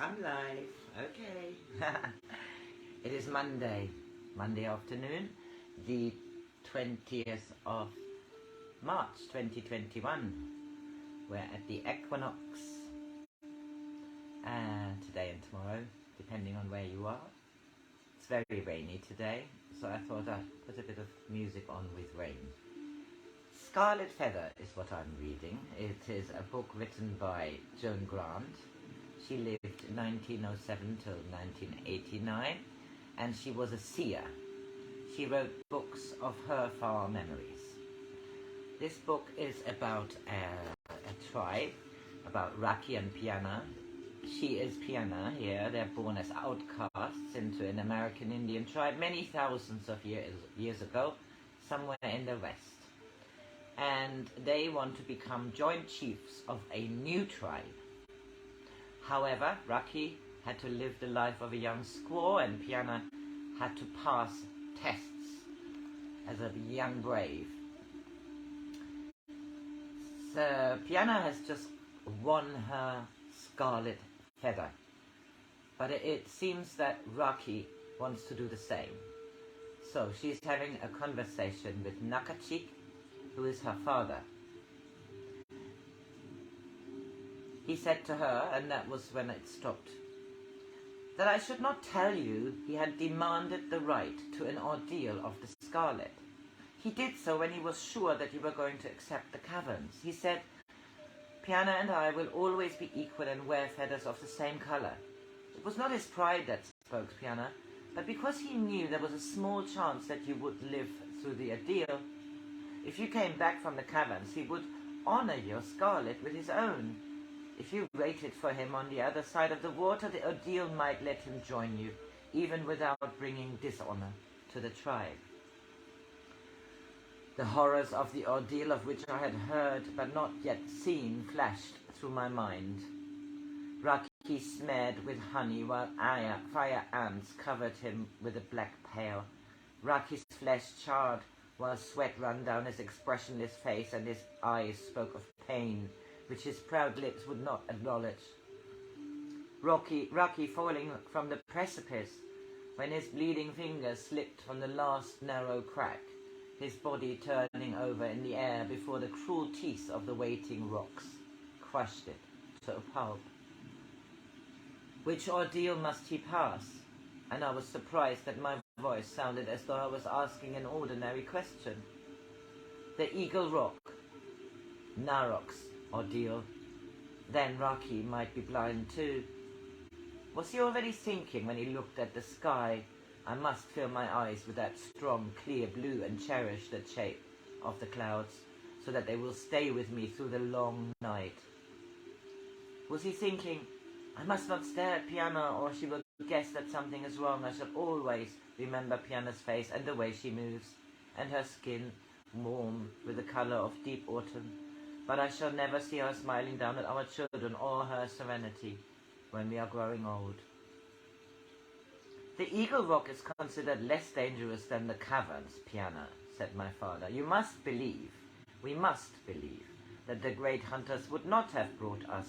I'm live. Okay. It is Monday afternoon, the 20th of March 2021. We're at the equinox today and tomorrow, depending on where you are. It's very rainy today, so I thought I'd put a bit of music on with rain. Scarlet Feather is what I'm reading. It is a book written by Joan Grant. She lived 1907 till 1989, and she was a seer. She wrote books of her far memories. This book is about a tribe, about Raki and Piyanah. She is Piyanah here. They're born as outcasts into an American Indian tribe many thousands of years ago, somewhere in the West. And they want to become joint chiefs of a new tribe. However, Raki had to live the life of a young squaw, and Piyanah had to pass tests as a young brave. So Piyanah has just won her Scarlet Feather, but it seems that Raki wants to do the same. So she's having a conversation with Nakachik, who is her father. He said to her, and that was when it stopped, that I should not tell you he had demanded the right to an ordeal of the Scarlet. He did so when he was sure that you were going to accept the caverns. He said, Piyanah and I will always be equal and wear feathers of the same color. It was not his pride that spoke, Piyanah, but because he knew there was a small chance that you would live through the ordeal. If you came back from the caverns, he would honor your Scarlet with his own. If you waited for him on the other side of the water, the ordeal might let him join you, even without bringing dishonor to the tribe. The horrors of the ordeal, of which I had heard but not yet seen, flashed through my mind. Raki smeared with honey, while fire ants covered him with a black pale. Raki's flesh charred, while sweat ran down his expressionless face, and his eyes spoke of pain, which his proud lips would not acknowledge. Raki falling from the precipice, when his bleeding fingers slipped from the last narrow crack, his body turning over in the air before the cruel teeth of the waiting rocks crushed it to a pulp. Which ordeal must he pass? And I was surprised that my voice sounded as though I was asking an ordinary question. The Eagle Rock, Narok's ordeal. Then Raki might be blind too. Was he already thinking when he looked at the sky, I must fill my eyes with that strong, clear blue and cherish the shape of the clouds, so that they will stay with me through the long night? Was he thinking, I must not stare at Piyanah, or she will guess that something is wrong. I shall always remember Piyanah's face and the way she moves, and her skin warm with the color of deep autumn. But I shall never see her smiling down at our children, or her serenity when we are growing old. The Eagle Rock is considered less dangerous than the caverns, Piyanah, said my father. You must believe, we must believe, that the great hunters would not have brought us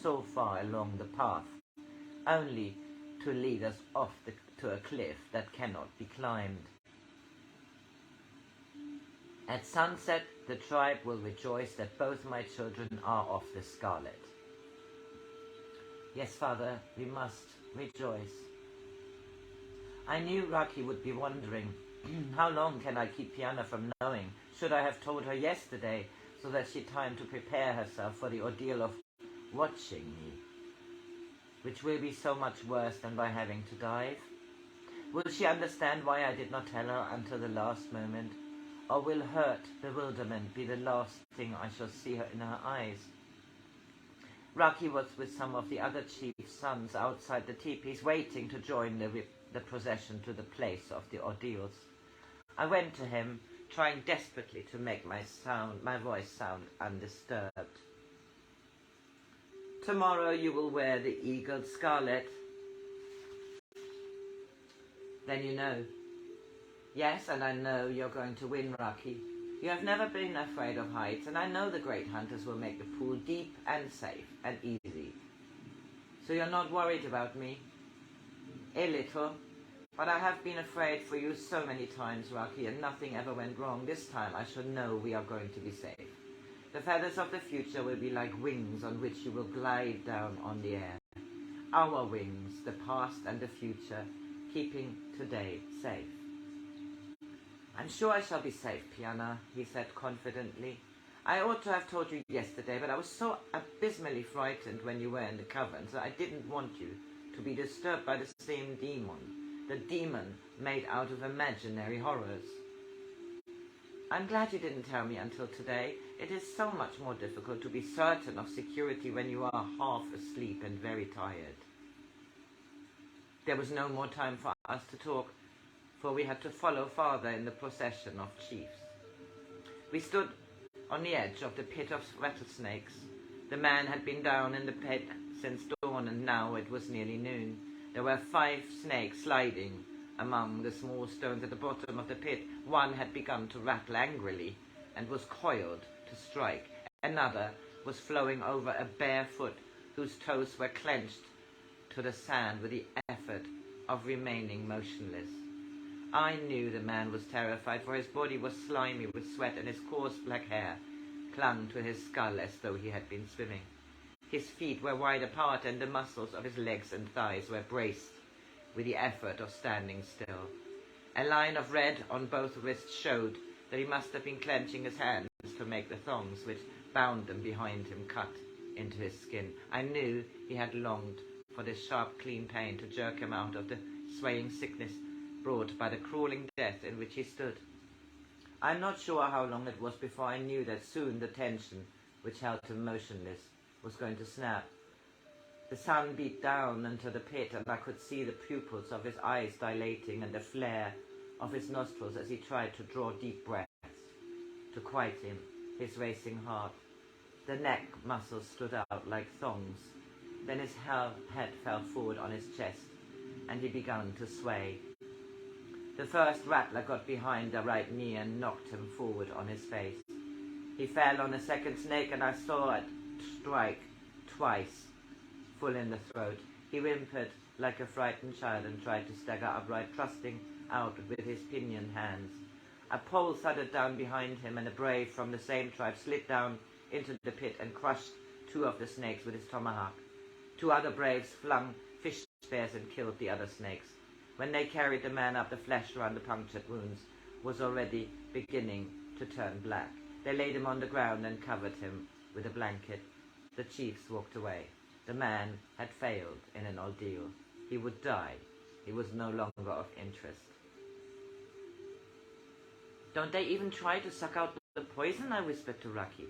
so far along the path, only to lead us off to a cliff that cannot be climbed. At sunset, the tribe will rejoice that both my children are of the Scarlet. Yes, Father, we must rejoice. I knew Raki would be wondering, how long can I keep Piyanah from knowing? Should I have told her yesterday, so that she had time to prepare herself for the ordeal of watching me, which will be so much worse than by having to dive? Will she understand why I did not tell her until the last moment? Or will hurt, bewilderment be the last thing I shall see her in her eyes? Raki was with some of the other chief's sons outside the teepees, waiting to join the procession to the place of the ordeals. I went to him, trying desperately to make my voice sound undisturbed. Tomorrow you will wear the eagled Scarlet. Then you know. Yes, and I know you're going to win, Raki. You have never been afraid of heights, and I know the great hunters will make the pool deep and safe and easy. So you're not worried about me? A little. But I have been afraid for you so many times, Raki, and nothing ever went wrong. This time I shall know we are going to be safe. The feathers of the future will be like wings on which you will glide down on the air. Our wings, the past and the future, keeping today safe. I'm sure I shall be safe, Piyanah, he said confidently. I ought to have told you yesterday, but I was so abysmally frightened when you were in the cavern, so I didn't want you to be disturbed by the same demon, the demon made out of imaginary horrors. I'm glad you didn't tell me until today. It is so much more difficult to be certain of security when you are half asleep and very tired. There was no more time for us to talk, for we had to follow father in the procession of chiefs. We stood on the edge of the pit of rattlesnakes. The man had been down in the pit since dawn, and now it was nearly noon. There were 5 snakes sliding among the small stones at the bottom of the pit. One had begun to rattle angrily and was coiled to strike. Another was flowing over a bare foot whose toes were clenched to the sand with the effort of remaining motionless. I knew the man was terrified, for his body was slimy with sweat and his coarse black hair clung to his skull as though he had been swimming. His feet were wide apart and the muscles of his legs and thighs were braced with the effort of standing still. A line of red on both wrists showed that he must have been clenching his hands to make the thongs which bound them behind him cut into his skin. I knew he had longed for this sharp, clean pain to jerk him out of the swaying sickness brought by the crawling death in which he stood. I'm not sure how long it was before I knew that soon the tension which held him motionless was going to snap. The sun beat down into the pit, and I could see the pupils of his eyes dilating and the flare of his nostrils as he tried to draw deep breaths to quiet his racing heart. The neck muscles stood out like thongs. Then his head fell forward on his chest, and he began to sway. The first rattler got behind the right knee and knocked him forward on his face. He fell on a second snake, and I saw it strike twice, full in the throat. He whimpered like a frightened child and tried to stagger upright, thrusting out with his pinioned hands. A pole thudded down behind him, and a brave from the same tribe slid down into the pit and crushed 2 of the snakes with his tomahawk. 2 other braves flung fish spears and killed the other snakes. When they carried the man up, the flesh around the punctured wounds was already beginning to turn black. They laid him on the ground and covered him with a blanket. The chiefs walked away. The man had failed in an ordeal. He would die. He was no longer of interest. Don't they even try to suck out the poison? I whispered to Raki.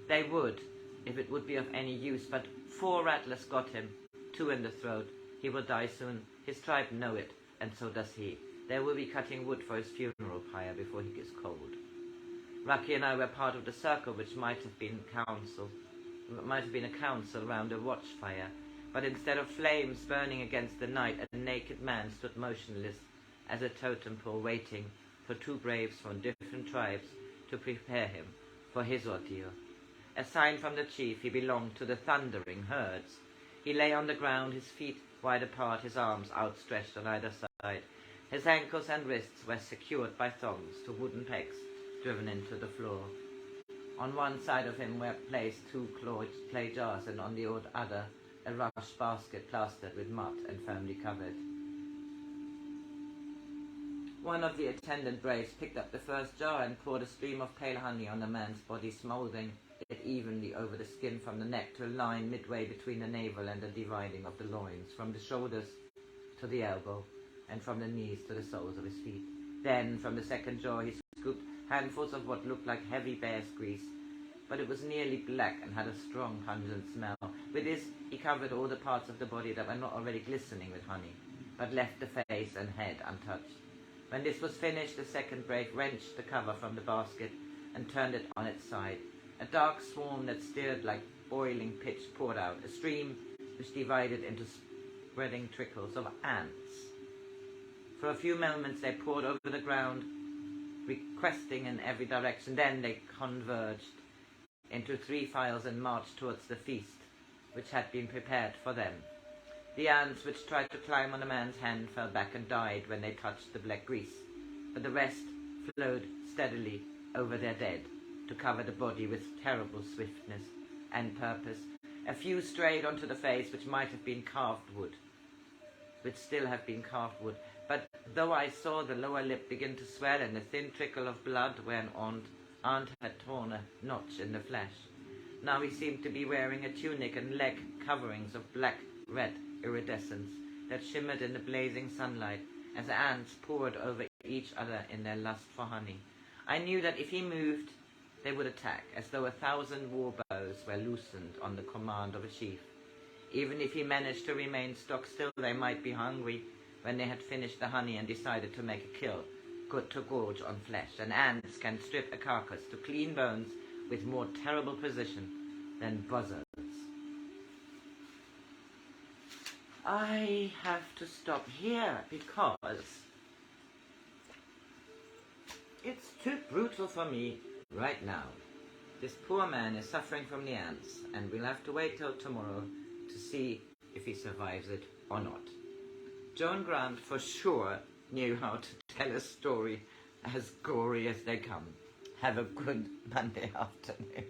They would, if it would be of any use, but 4 rattlers got him, 2 in the throat. He will die soon. His tribe know it, and so does he. They will be cutting wood for his funeral pyre before he gets cold. Raki and I were part of the circle which might have been a council round a watchfire, but instead of flames burning against the night, a naked man stood motionless as a totem pole, waiting for 2 braves from different tribes to prepare him for his ordeal. A sign from the chief, he belonged to the thundering herds. He lay on the ground, his feet wide apart, his arms outstretched on either side. His ankles and wrists were secured by thongs to wooden pegs driven into the floor. On one side of him were placed 2 clay jars, and on the other a rush basket plastered with mud and firmly covered. One of the attendant braves picked up the first jar and poured a stream of pale honey on the man's body, smouldering it evenly over the skin from the neck to a line midway between the navel and the dividing of the loins, from the shoulders to the elbow, and from the knees to the soles of his feet. Then, from the second jar, he scooped handfuls of what looked like heavy bear's grease, but it was nearly black and had a strong pungent smell. With this, he covered all the parts of the body that were not already glistening with honey, but left the face and head untouched. When this was finished, the second brave wrenched the cover from the basket and turned it on its side. A dark swarm that stirred like boiling pitch poured out, a stream which divided into spreading trickles of ants. For a few moments they poured over the ground, requesting in every direction. Then they converged into 3 files and marched towards the feast which had been prepared for them. The ants which tried to climb on a man's hand fell back and died when they touched the black grease, but the rest flowed steadily over their dead to cover the body with terrible swiftness and purpose. A few strayed onto the face which might have been carved wood, which still have been carved wood, but though I saw the lower lip begin to swell and a thin trickle of blood where an aunt had torn a notch in the flesh. Now he seemed to be wearing a tunic and leg coverings of black-red iridescence that shimmered in the blazing sunlight as the ants poured over each other in their lust for honey. I knew that if he moved, they would attack, as though 1,000 war bows were loosened on the command of a chief. Even if he managed to remain stock still, they might be hungry when they had finished the honey and decided to make a kill, good to gorge on flesh, and ants can strip a carcass to clean bones with more terrible precision than buzzards. I have to stop here because it's too brutal for me right now. This poor man is suffering from the ants, and we'll have to wait till tomorrow to see if he survives it or not. Joan Grant for sure knew how to tell a story as gory as they come. Have a good Monday afternoon.